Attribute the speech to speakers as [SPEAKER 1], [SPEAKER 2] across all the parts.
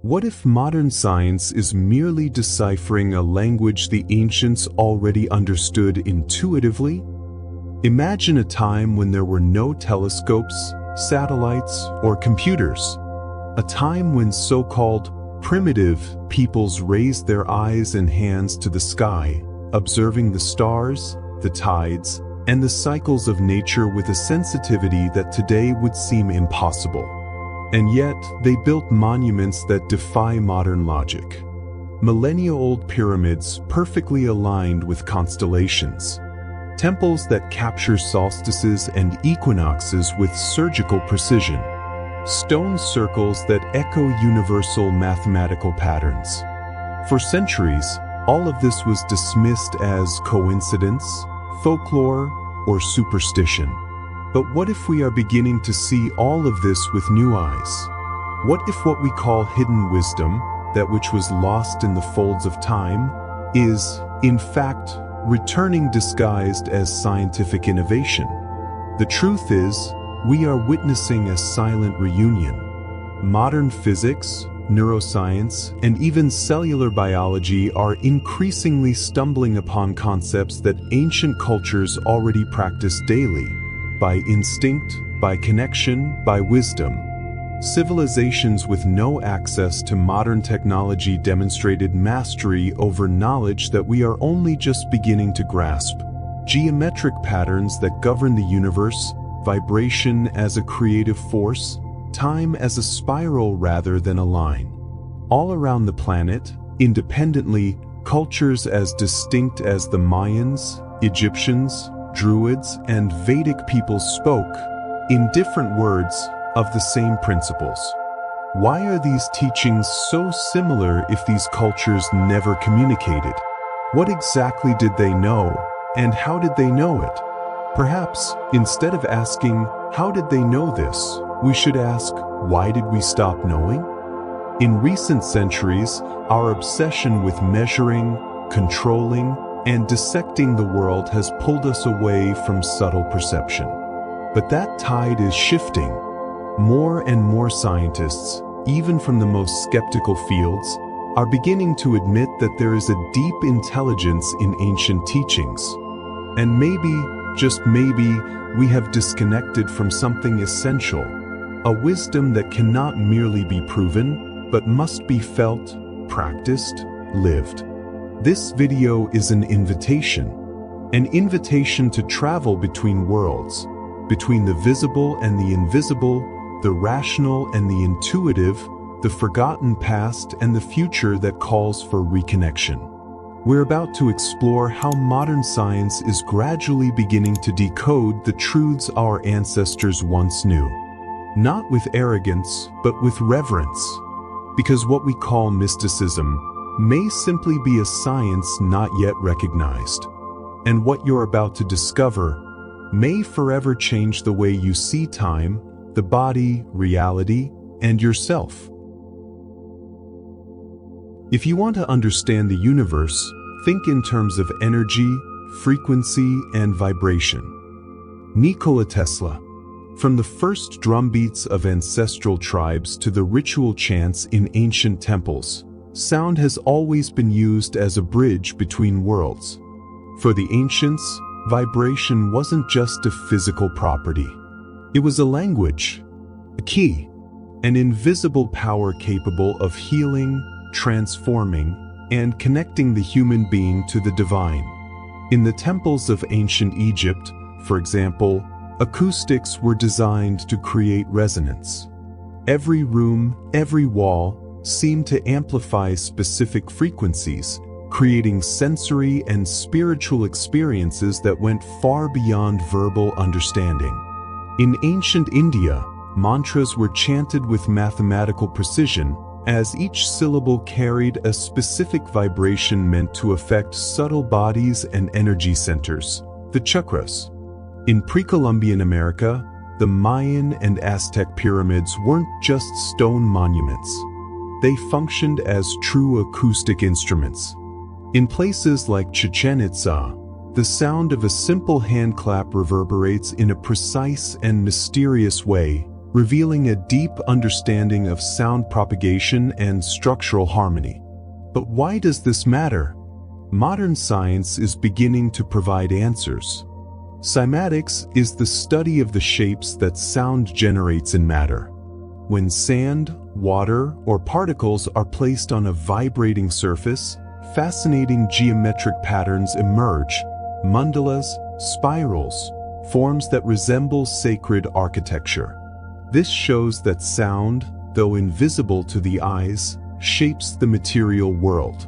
[SPEAKER 1] What if modern science is merely deciphering a language the ancients already understood intuitively? Imagine a time when there were no telescopes, satellites, or computers. A time when so-called primitive peoples raised their eyes and hands to the sky, observing the stars, the tides, and the cycles of nature with a sensitivity that today would seem impossible. And yet, they built monuments that defy modern logic. Millennia-old pyramids perfectly aligned with constellations. Temples that capture solstices and equinoxes with surgical precision. Stone circles that echo universal mathematical patterns. For centuries, all of this was dismissed as coincidence, folklore, or superstition. But what if we are beginning to see all of this with new eyes? What if what we call hidden wisdom, that which was lost in the folds of time, is, in fact, returning disguised as scientific innovation? The truth is, we are witnessing a silent reunion. Modern physics, neuroscience, and even cellular biology are increasingly stumbling upon concepts that ancient cultures already practiced daily. By instinct, by connection, by wisdom. Civilizations with no access to modern technology demonstrated mastery over knowledge that we are only just beginning to grasp. Geometric patterns that govern the universe, vibration as a creative force, time as a spiral rather than a line. All around the planet, independently, cultures as distinct as the Mayans, Egyptians, Druids, and Vedic peoples spoke, in different words, of the same principles. Why are these teachings so similar if these cultures never communicated? What exactly did they know, and how did they know it? Perhaps, instead of asking, how did they know this, we should ask, why did we stop knowing? In recent centuries, our obsession with measuring, controlling, and dissecting the world has pulled us away from subtle perception. But that tide is shifting. More and more scientists, even from the most skeptical fields, are beginning to admit that there is a deep intelligence in ancient teachings. And maybe, just maybe, we have disconnected from something essential, a wisdom that cannot merely be proven, but must be felt, practiced, lived. This video is an invitation to travel between worlds, between the visible and the invisible, the rational and the intuitive, the forgotten past and the future that calls for reconnection. We're about to explore how modern science is gradually beginning to decode the truths our ancestors once knew. Not with arrogance, but with reverence. Because what we call mysticism may simply be a science not yet recognized. And what you're about to discover may forever change the way you see time, the body, reality, and yourself. If you want to understand the universe, think in terms of energy, frequency, and vibration. Nikola Tesla. From the first drumbeats of ancestral tribes to the ritual chants in ancient temples, sound has always been used as a bridge between worlds. For the ancients, vibration wasn't just a physical property. It was a language, a key, an invisible power capable of healing, transforming, and connecting the human being to the divine. In the temples of ancient Egypt, for example, acoustics were designed to create resonance. Every room, every wall, seemed to amplify specific frequencies, creating sensory and spiritual experiences that went far beyond verbal understanding. In ancient India, mantras were chanted with mathematical precision, as each syllable carried a specific vibration meant to affect subtle bodies and energy centers, the chakras. In pre-Columbian America, the Mayan and Aztec pyramids weren't just stone monuments. They functioned as true acoustic instruments. In places like Chichen Itza, the sound of a simple hand clap reverberates in a precise and mysterious way, revealing a deep understanding of sound propagation and structural harmony. But why does this matter? Modern science is beginning to provide answers. Cymatics is the study of the shapes that sound generates in matter. When sand, water, or particles are placed on a vibrating surface, fascinating geometric patterns emerge: mandalas, spirals, forms that resemble sacred architecture. This shows that sound, though invisible to the eyes, shapes the material world.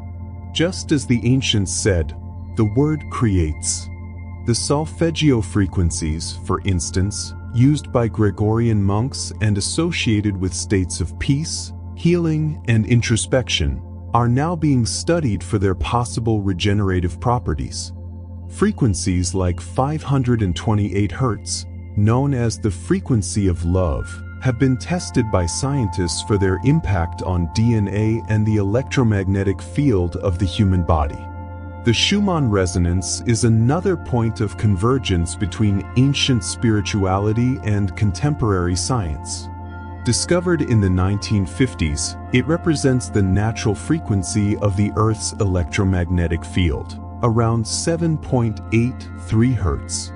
[SPEAKER 1] Just as the ancients said, the word creates. The solfeggio frequencies, for instance, used by Gregorian monks and associated with states of peace, healing, and introspection, are now being studied for their possible regenerative properties. Frequencies like 528 Hz, known as the frequency of love, have been tested by scientists for their impact on DNA and the electromagnetic field of the human body. The Schumann resonance is another point of convergence between ancient spirituality and contemporary science. Discovered in the 1950s, it represents the natural frequency of the Earth's electromagnetic field, around 7.83 Hz.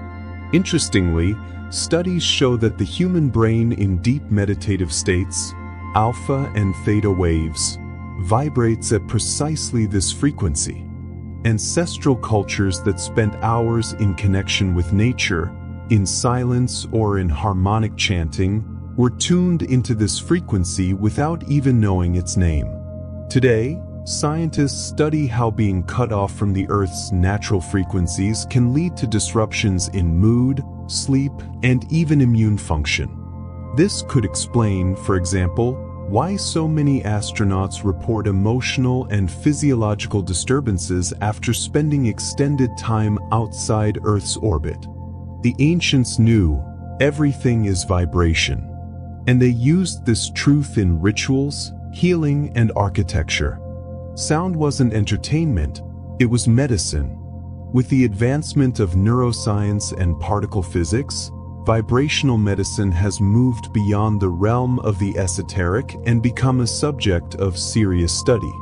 [SPEAKER 1] Interestingly, studies show that the human brain in deep meditative states, alpha and theta waves, vibrates at precisely this frequency. Ancestral cultures that spent hours in connection with nature, in silence or in harmonic chanting, were tuned into this frequency without even knowing its name. Today, scientists study how being cut off from the Earth's natural frequencies can lead to disruptions in mood, sleep, and even immune function. This could explain, for example, why so many astronauts report emotional and physiological disturbances after spending extended time outside Earth's orbit. The ancients knew everything is vibration, and they used this truth in rituals, healing, and architecture. Sound wasn't entertainment, it was medicine. With the advancement of neuroscience and particle physics, vibrational medicine has moved beyond the realm of the esoteric and become a subject of serious study.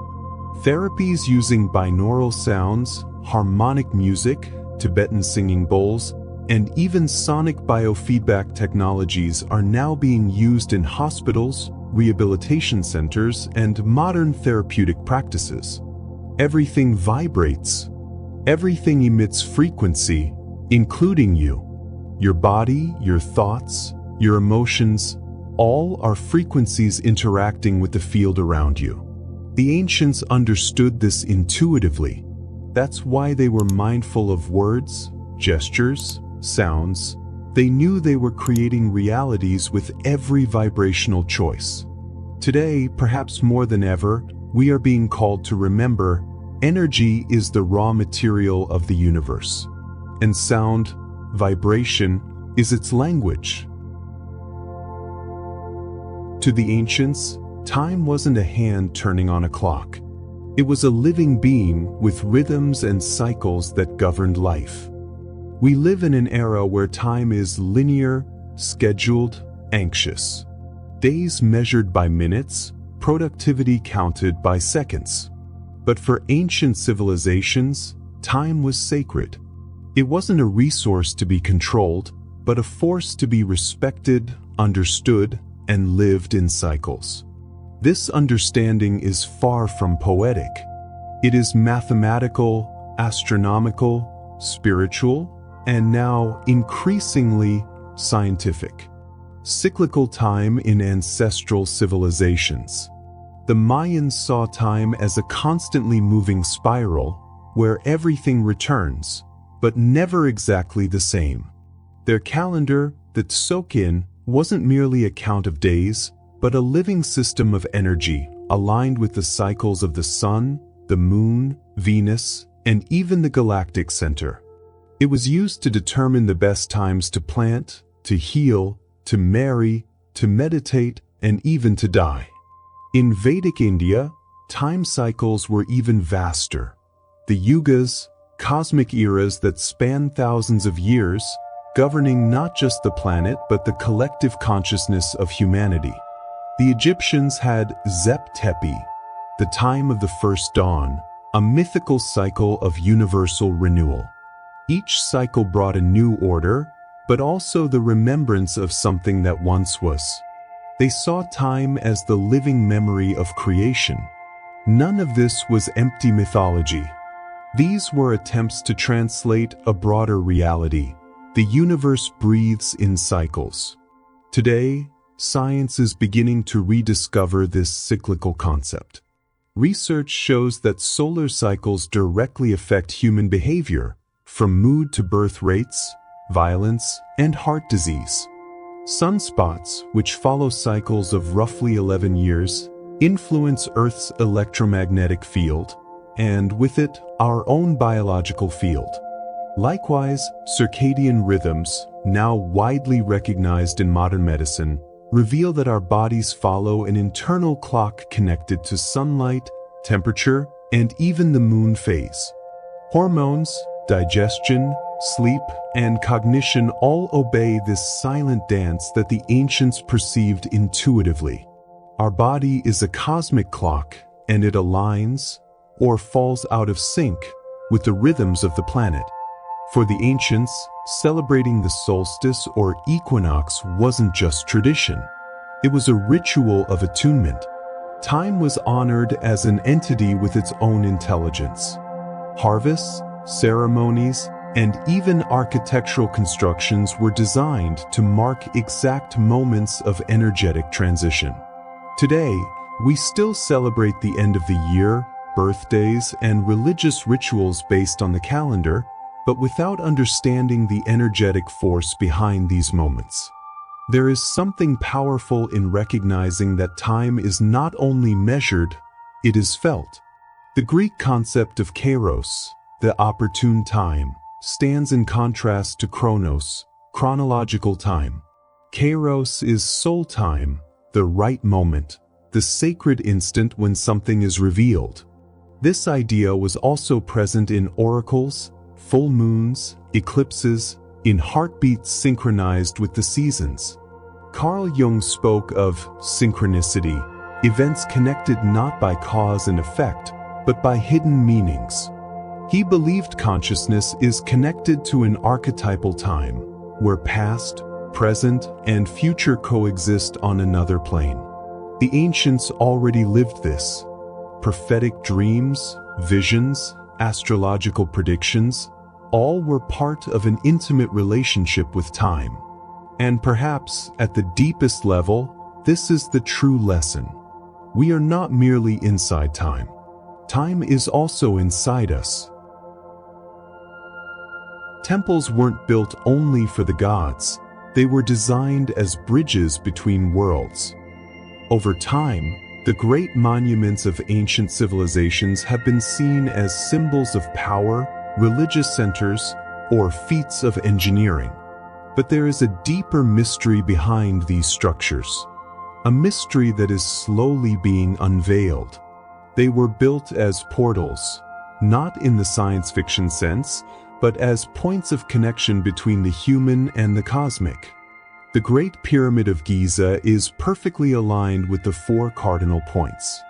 [SPEAKER 1] Therapies using binaural sounds, harmonic music, Tibetan singing bowls, and even sonic biofeedback technologies are now being used in hospitals, rehabilitation centers, and modern therapeutic practices. Everything vibrates. Everything emits frequency, including you. Your body, your thoughts, your emotions, all are frequencies interacting with the field around you. The ancients understood this intuitively. That's why they were mindful of words, gestures, sounds. They knew they were creating realities with every vibrational choice. Today, perhaps more than ever, we are being called to remember energy is the raw material of the universe, and sound, vibration, is its language. To the ancients, time wasn't a hand turning on a clock. It was a living being with rhythms and cycles that governed life. We live in an era where time is linear, scheduled, anxious. Days measured by minutes, productivity counted by seconds. But for ancient civilizations, time was sacred. It wasn't a resource to be controlled, but a force to be respected, understood, and lived in cycles. This understanding is far from poetic. It is mathematical, astronomical, spiritual, and now increasingly scientific. Cyclical time in ancestral civilizations. The Mayans saw time as a constantly moving spiral where everything returns, but never exactly the same. Their calendar, the Tzolk'in, wasn't merely a count of days, but a living system of energy aligned with the cycles of the sun, the moon, Venus, and even the galactic center. It was used to determine the best times to plant, to heal, to marry, to meditate, and even to die. In Vedic India, time cycles were even vaster. The yugas, cosmic eras that span thousands of years, governing not just the planet but the collective consciousness of humanity. The Egyptians had Zep Tepi, the time of the first dawn, a mythical cycle of universal renewal. Each cycle brought a new order, but also the remembrance of something that once was. They saw time as the living memory of creation. None of this was empty mythology. These were attempts to translate a broader reality. The universe breathes in cycles. Today, science is beginning to rediscover this cyclical concept. Research shows that solar cycles directly affect human behavior, from mood to birth rates, violence, and heart disease. Sunspots, which follow cycles of roughly 11 years, influence Earth's electromagnetic field, and with it, our own biological field. Likewise, circadian rhythms, now widely recognized in modern medicine, reveal that our bodies follow an internal clock connected to sunlight, temperature, and even the moon phase. Hormones, digestion, sleep, and cognition all obey this silent dance that the ancients perceived intuitively. Our body is a cosmic clock, and it aligns, or falls out of sync, with the rhythms of the planet. For the ancients, celebrating the solstice or equinox wasn't just tradition. It was a ritual of attunement. Time was honored as an entity with its own intelligence. Harvests, ceremonies, and even architectural constructions were designed to mark exact moments of energetic transition. Today, we still celebrate the end of the year, birthdays, and religious rituals based on the calendar, but without understanding the energetic force behind these moments. There is something powerful in recognizing that time is not only measured, it is felt. The Greek concept of kairos, the opportune time, stands in contrast to chronos, chronological time. Kairos is soul time, the right moment, the sacred instant when something is revealed. This idea was also present in oracles, full moons, eclipses, in heartbeats synchronized with the seasons. Carl Jung spoke of synchronicity, events connected not by cause and effect, but by hidden meanings. He believed consciousness is connected to an archetypal time, where past, present, and future coexist on another plane. The ancients already lived this. Prophetic dreams, visions, astrological predictions, all were part of an intimate relationship with time. And perhaps, at the deepest level, this is the true lesson. We are not merely inside time. Time is also inside us. Temples weren't built only for the gods. They were designed as bridges between worlds. Over time, the great monuments of ancient civilizations have been seen as symbols of power, religious centers, or feats of engineering. But there is a deeper mystery behind these structures. A mystery that is slowly being unveiled. They were built as portals, not in the science fiction sense, but as points of connection between the human and the cosmic. The Great Pyramid of Giza is perfectly aligned with the 4 cardinal points.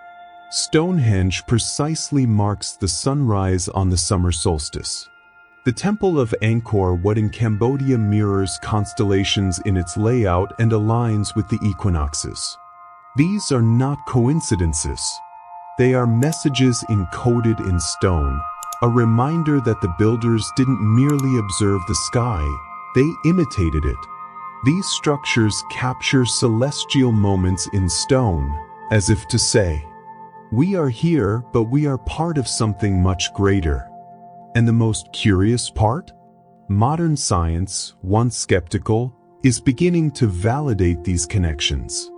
[SPEAKER 1] Stonehenge precisely marks the sunrise on the summer solstice. The Temple of Angkor Wat in Cambodia mirrors constellations in its layout and aligns with the equinoxes. These are not coincidences. They are messages encoded in stone, a reminder that the builders didn't merely observe the sky, they imitated it. These structures capture celestial moments in stone, as if to say, we are here, but we are part of something much greater. And the most curious part? Modern science, once skeptical, is beginning to validate these connections.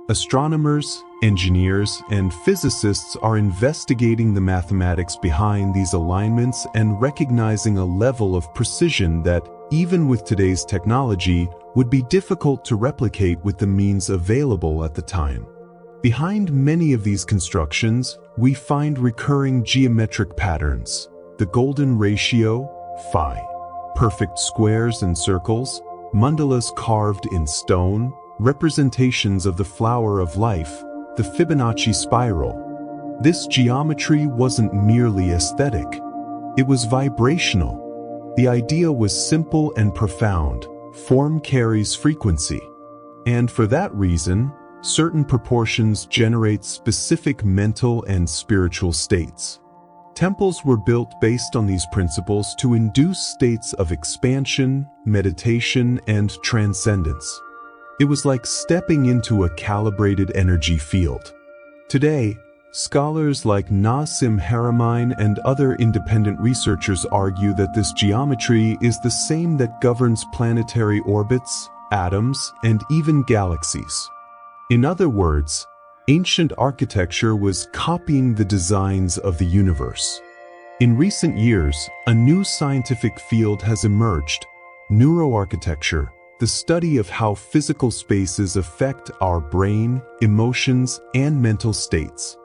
[SPEAKER 1] Astronomers, engineers, and physicists are investigating the mathematics behind these alignments and recognizing a level of precision that, even with today's technology, would be difficult to replicate with the means available at the time. Behind many of these constructions, we find recurring geometric patterns, the golden ratio, phi. perfect squares and circles, mandalas carved in stone, representations of the flower of life, the Fibonacci spiral. This geometry wasn't merely aesthetic. It was vibrational. The idea was simple and profound. Form carries frequency. And for that reason, certain proportions generate specific mental and spiritual states. Temples were built based on these principles to induce states of expansion, meditation, and transcendence. It was like stepping into a calibrated energy field. Today, scholars like Nassim Haramein and other independent researchers argue that this geometry is the same that governs planetary orbits, atoms, and even galaxies. In other words, ancient architecture was copying the designs of the universe. In recent years, a new scientific field has emerged: neuroarchitecture, the study of how physical spaces affect our brain, emotions, and mental states.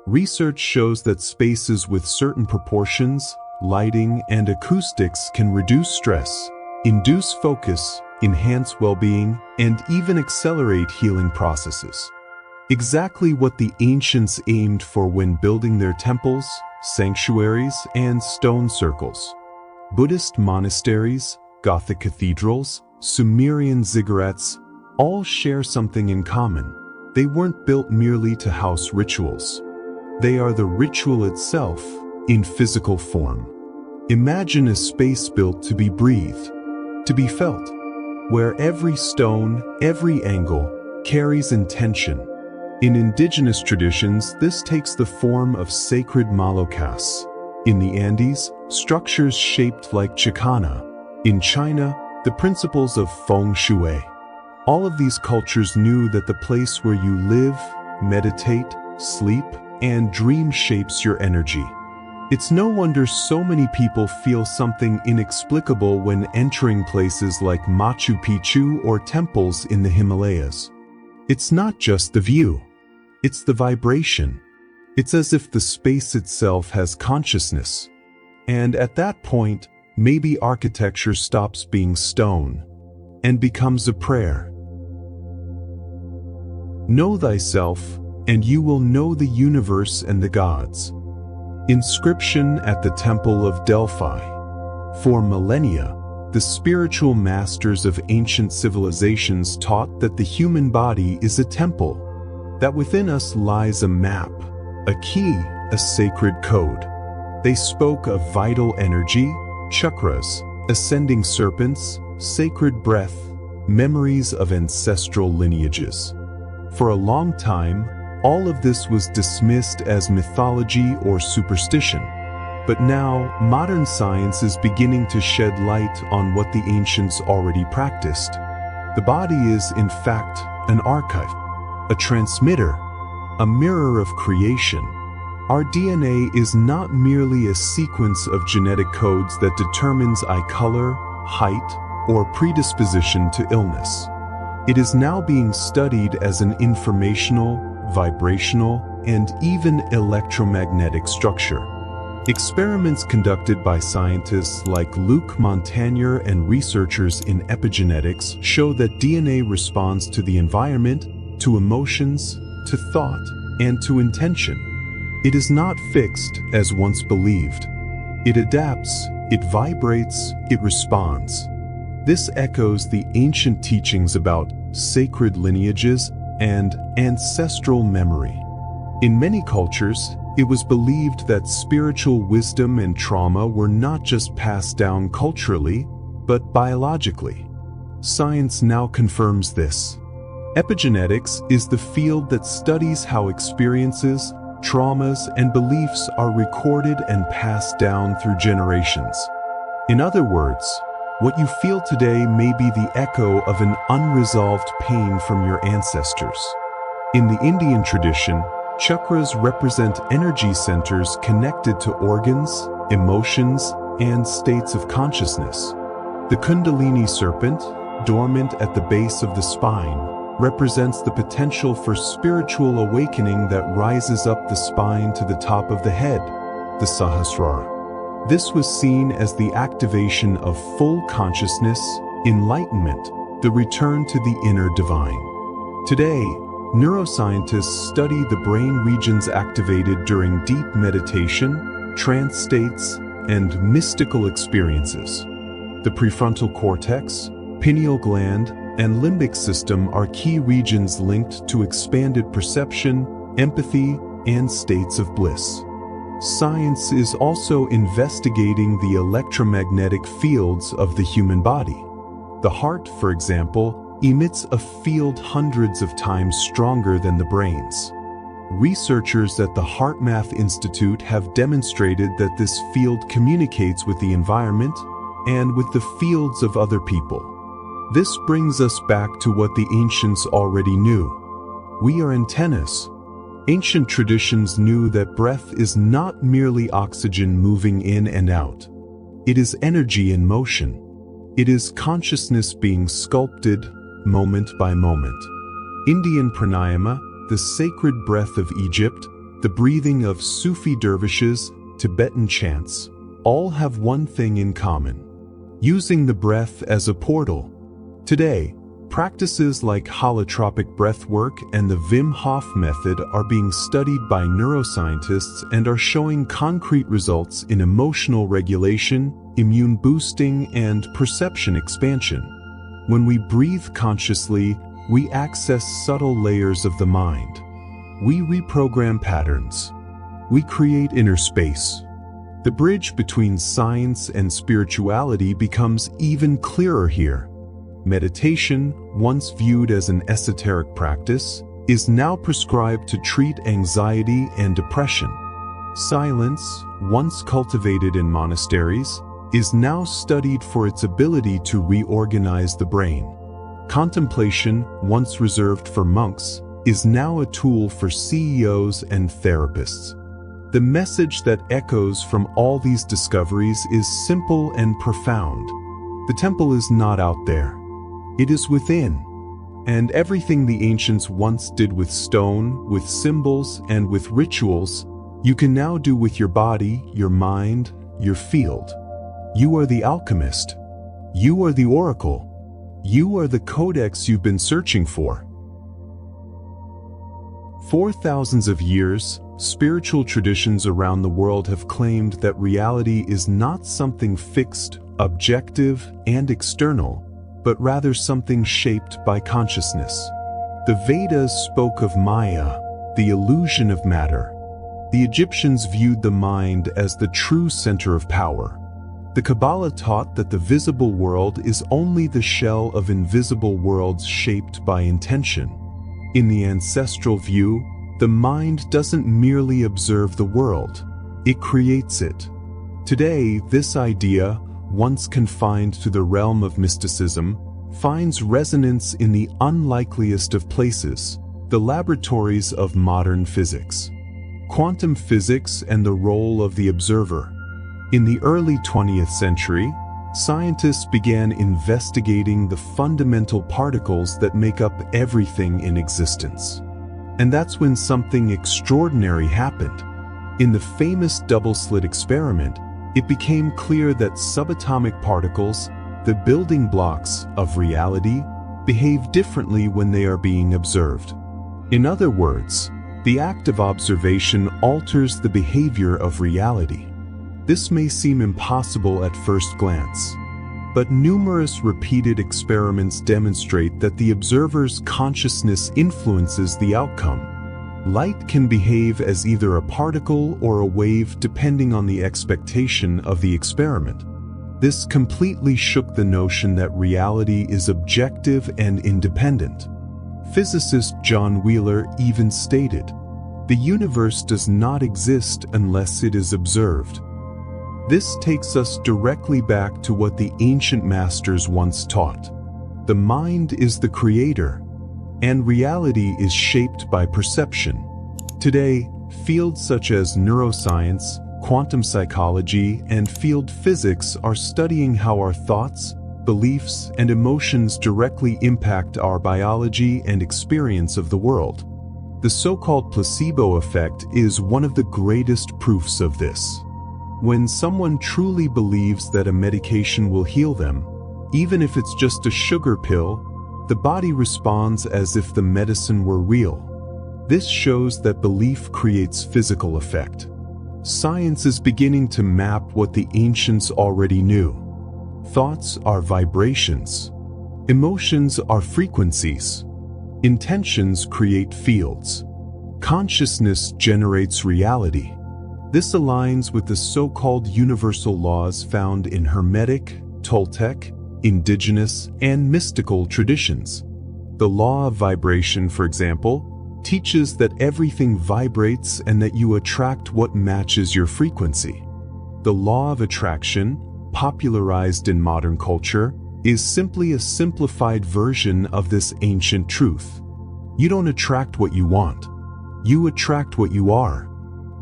[SPEAKER 1] Research shows that spaces with certain proportions, lighting, and acoustics can reduce stress, induce focus, enhance well-being, and even accelerate healing processes. Exactly what the ancients aimed for when building their temples, sanctuaries, and stone circles. Buddhist monasteries, Gothic cathedrals, Sumerian ziggurats all share something in common. They weren't built merely to house rituals. They are the ritual itself in physical form. Imagine a space built to be breathed, to be felt, where every stone, every angle carries intention. In indigenous traditions, this takes the form of sacred malokas. In the Andes, structures shaped like chicana. In China, the principles of feng shui. All of these cultures knew that the place where you live, meditate, sleep, and dream shapes your energy. It's no wonder so many people feel something inexplicable when entering places like Machu Picchu or temples in the Himalayas. It's not just the view. It's the vibration. It's as if the space itself has consciousness. And at that point, maybe architecture stops being stone and becomes a prayer. Know thyself, and you will know the universe and the gods. Inscription at the Temple of Delphi. For millennia, the spiritual masters of ancient civilizations taught that the human body is a temple, that within us lies a map, a key, a sacred code. They spoke of vital energy, chakras, ascending serpents, sacred breath, memories of ancestral lineages. For a long time, all of this was dismissed as mythology or superstition. But now, modern science is beginning to shed light on what the ancients already practiced. The body is, in fact, an archive, a transmitter, a mirror of creation. Our DNA is not merely a sequence of genetic codes that determines eye color, height, or predisposition to illness. It is now being studied as an informational, vibrational, and even electromagnetic structure. Experiments conducted by scientists like Luc Montagnier and researchers in epigenetics show that DNA responds to the environment, to emotions, to thought, and to intention. It is not fixed as once believed. It adapts, it vibrates, it responds. This echoes the ancient teachings about sacred lineages and ancestral memory. In many cultures, it was believed that spiritual wisdom and trauma were not just passed down culturally, but biologically. Science now confirms this. Epigenetics is the field that studies how experiences, traumas, and beliefs are recorded and passed down through generations. In other words, what you feel today may be the echo of an unresolved pain from your ancestors. In the Indian tradition, chakras represent energy centers connected to organs, emotions, and states of consciousness. The Kundalini serpent, dormant at the base of the spine, represents the potential for spiritual awakening that rises up the spine to the top of the head, the Sahasrara. This was seen as the activation of full consciousness, enlightenment, the return to the inner divine. Today, neuroscientists study the brain regions activated during deep meditation, trance states, and mystical experiences. The prefrontal cortex, pineal gland, and limbic system are key regions linked to expanded perception, empathy, and states of bliss. Science is also investigating the electromagnetic fields of the human body. The heart, for example, emits a field hundreds of times stronger than the brain's. Researchers at the HeartMath Institute have demonstrated that this field communicates with the environment and with the fields of other people. This brings us back to what the ancients already knew. We are antennas. Ancient traditions knew that breath is not merely oxygen moving in and out. It is energy in motion. It is consciousness being sculpted moment by moment. Indian pranayama, the sacred breath of Egypt, the breathing of Sufi dervishes, Tibetan chants, all have one thing in common: using the breath as a portal. Today, practices like holotropic breathwork and the Wim Hof method are being studied by neuroscientists and are showing concrete results in emotional regulation, immune boosting, and perception expansion. When we breathe consciously, we access subtle layers of the mind. We reprogram patterns. We create inner space. The bridge between science and spirituality becomes even clearer here. Meditation, once viewed as an esoteric practice, is now prescribed to treat anxiety and depression. Silence, once cultivated in monasteries, is now studied for its ability to reorganize the brain. Contemplation, once reserved for monks, is now a tool for CEOs and therapists. The message that echoes from all these discoveries is simple and profound. The temple is not out there. It is within. And everything the ancients once did with stone, with symbols, and with rituals, you can now do with your body, your mind, your field. You are the alchemist. You are the oracle. You are the codex you've been searching for. For thousands of years, spiritual traditions around the world have claimed that reality is not something fixed, objective, and external, but rather something shaped by consciousness. The Vedas spoke of Maya, the illusion of matter. The Egyptians viewed the mind as the true center of power. The Kabbalah taught that the visible world is only the shell of invisible worlds shaped by intention. In the ancestral view, the mind doesn't merely observe the world, it creates it. Today, this idea, once confined to the realm of mysticism, finds resonance in the unlikeliest of places, the laboratories of modern physics. Quantum physics and the role of the observer. In the early 20th century, scientists began investigating the fundamental particles that make up everything in existence. And that's when something extraordinary happened. In the famous double-slit experiment, it became clear that subatomic particles, the building blocks of reality, behave differently when they are being observed. In other words, the act of observation alters the behavior of reality. This may seem impossible at first glance, but numerous repeated experiments demonstrate that the observer's consciousness influences the outcome. Light can behave as either a particle or a wave depending on the expectation of the experiment. This completely shook the notion that reality is objective and independent. Physicist John Wheeler even stated, "The universe does not exist unless it is observed." This takes us directly back to what the ancient masters once taught. The mind is the creator, and reality is shaped by perception. Today, fields such as neuroscience, quantum psychology, and field physics are studying how our thoughts, beliefs, and emotions directly impact our biology and experience of the world. The so-called placebo effect is one of the greatest proofs of this. When someone truly believes that a medication will heal them, even if it's just a sugar pill, the body responds as if the medicine were real. This shows that belief creates physical effect. Science is beginning to map what the ancients already knew. Thoughts are vibrations. Emotions are frequencies. Intentions create fields. Consciousness generates reality. This aligns with the so-called universal laws found in Hermetic, Toltec, indigenous, and mystical traditions. The law of vibration, for example, teaches that everything vibrates and that you attract what matches your frequency. The law of attraction, popularized in modern culture, is simply a simplified version of this ancient truth. You don't attract what you want. You attract what you are.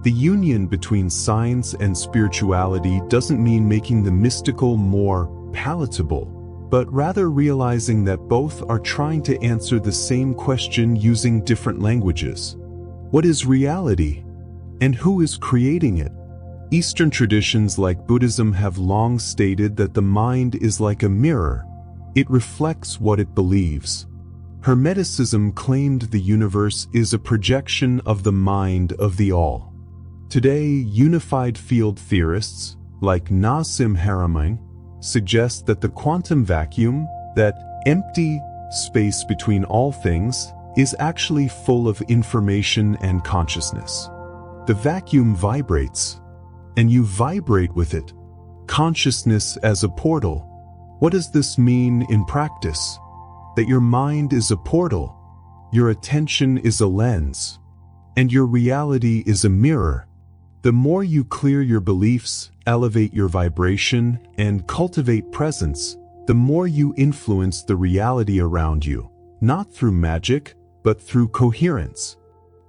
[SPEAKER 1] The union between science and spirituality doesn't mean making the mystical more palatable, but rather realizing that both are trying to answer the same question using different languages. What is reality? And who is creating it? Eastern traditions like Buddhism have long stated that the mind is like a mirror. It reflects what it believes. Hermeticism claimed the universe is a projection of the mind of the all. Today, unified field theorists, like Nassim Haramein, suggest that the quantum vacuum, that empty space between all things, is actually full of information and consciousness. The vacuum vibrates, and you vibrate with it. Consciousness as a portal. What does this mean in practice? That your mind is a portal, your attention is a lens, and your reality is a mirror. The more you clear your beliefs, elevate your vibration, and cultivate presence, the more you influence the reality around you, not through magic, but through coherence.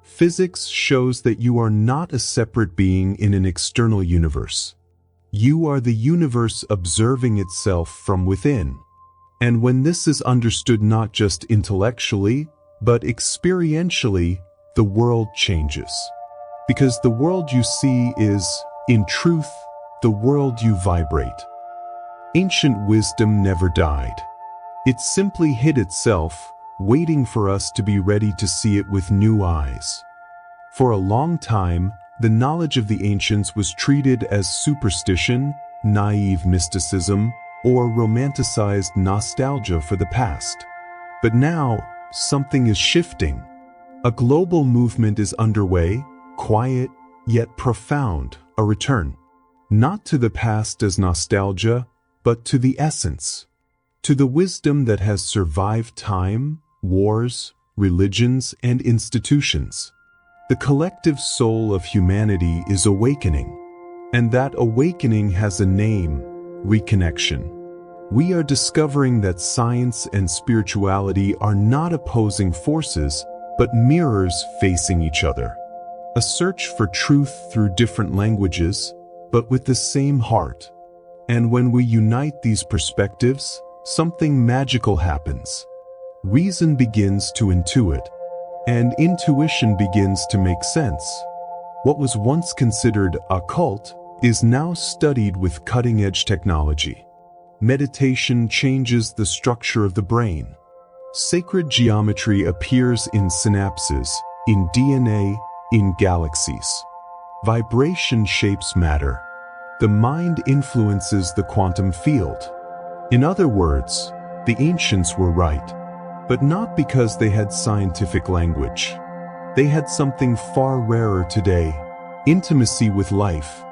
[SPEAKER 1] Physics shows that you are not a separate being in an external universe. You are the universe observing itself from within. And when this is understood not just intellectually, but experientially, the world changes. Because the world you see is, in truth, the world you vibrate. Ancient wisdom never died. It simply hid itself, waiting for us to be ready to see it with new eyes. For a long time, the knowledge of the ancients was treated as superstition, naive mysticism, or romanticized nostalgia for the past. But now, something is shifting. A global movement is underway, quiet, yet profound, a return. Not to the past as nostalgia, but to the essence. To the wisdom that has survived time, wars, religions, and institutions. The collective soul of humanity is awakening. And that awakening has a name: reconnection. We are discovering that science and spirituality are not opposing forces, but mirrors facing each other. A search for truth through different languages, but with the same heart. And when we unite these perspectives, something magical happens. Reason begins to intuit, and intuition begins to make sense. What was once considered occult is now studied with cutting-edge technology. Meditation changes the structure of the brain. Sacred geometry appears in synapses, in DNA, in galaxies. Vibration shapes matter. The mind influences the quantum field. In other words, the ancients were right, but not because they had scientific language. They had something far rarer today: intimacy with life.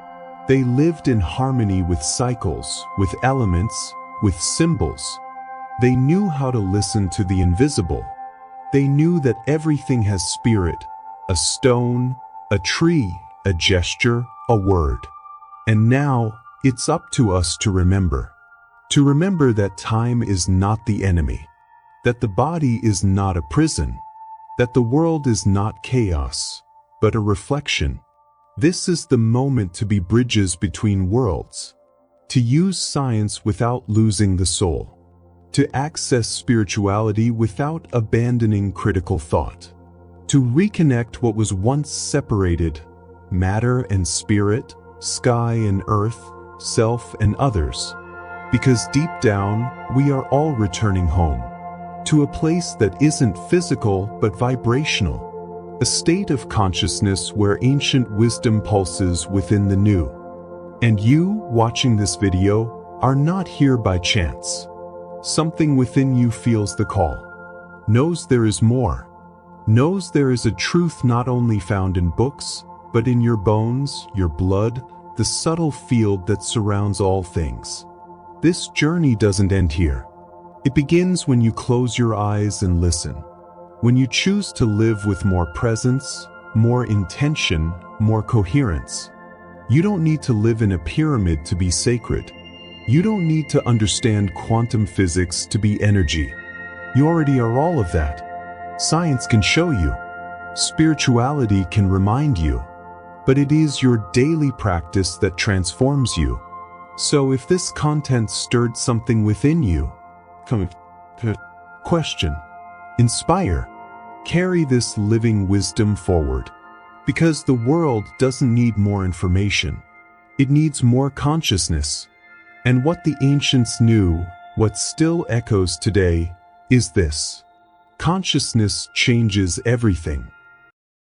[SPEAKER 1] They lived in harmony with cycles, with elements, with symbols. They knew how to listen to the invisible. They knew that everything has spirit: a stone, a tree, a gesture, a word. And now, it's up to us to remember. To remember that time is not the enemy. That the body is not a prison. That the world is not chaos, but a reflection. This is the moment to be bridges between worlds. To use science without losing the soul. To access spirituality without abandoning critical thought. To reconnect what was once separated: matter and spirit, sky and earth, self and others. Because deep down, we are all returning home. To a place that isn't physical but vibrational. A state of consciousness where ancient wisdom pulses within the new. And you, watching this video, are not here by chance. Something within you feels the call. Knows there is more. Knows there is a truth not only found in books, but in your bones, your blood, the subtle field that surrounds all things. This journey doesn't end here. It begins when you close your eyes and listen. When you choose to live with more presence, more intention, more coherence. You don't need to live in a pyramid to be sacred. You don't need to understand quantum physics to be energy. You already are all of that. Science can show you. Spirituality can remind you. But it is your daily practice that transforms you. So if this content stirred something within you, question, inspire, carry this living wisdom forward. Because the world doesn't need more information. It needs more consciousness. And what the ancients knew, what still echoes today, is this. Consciousness changes everything.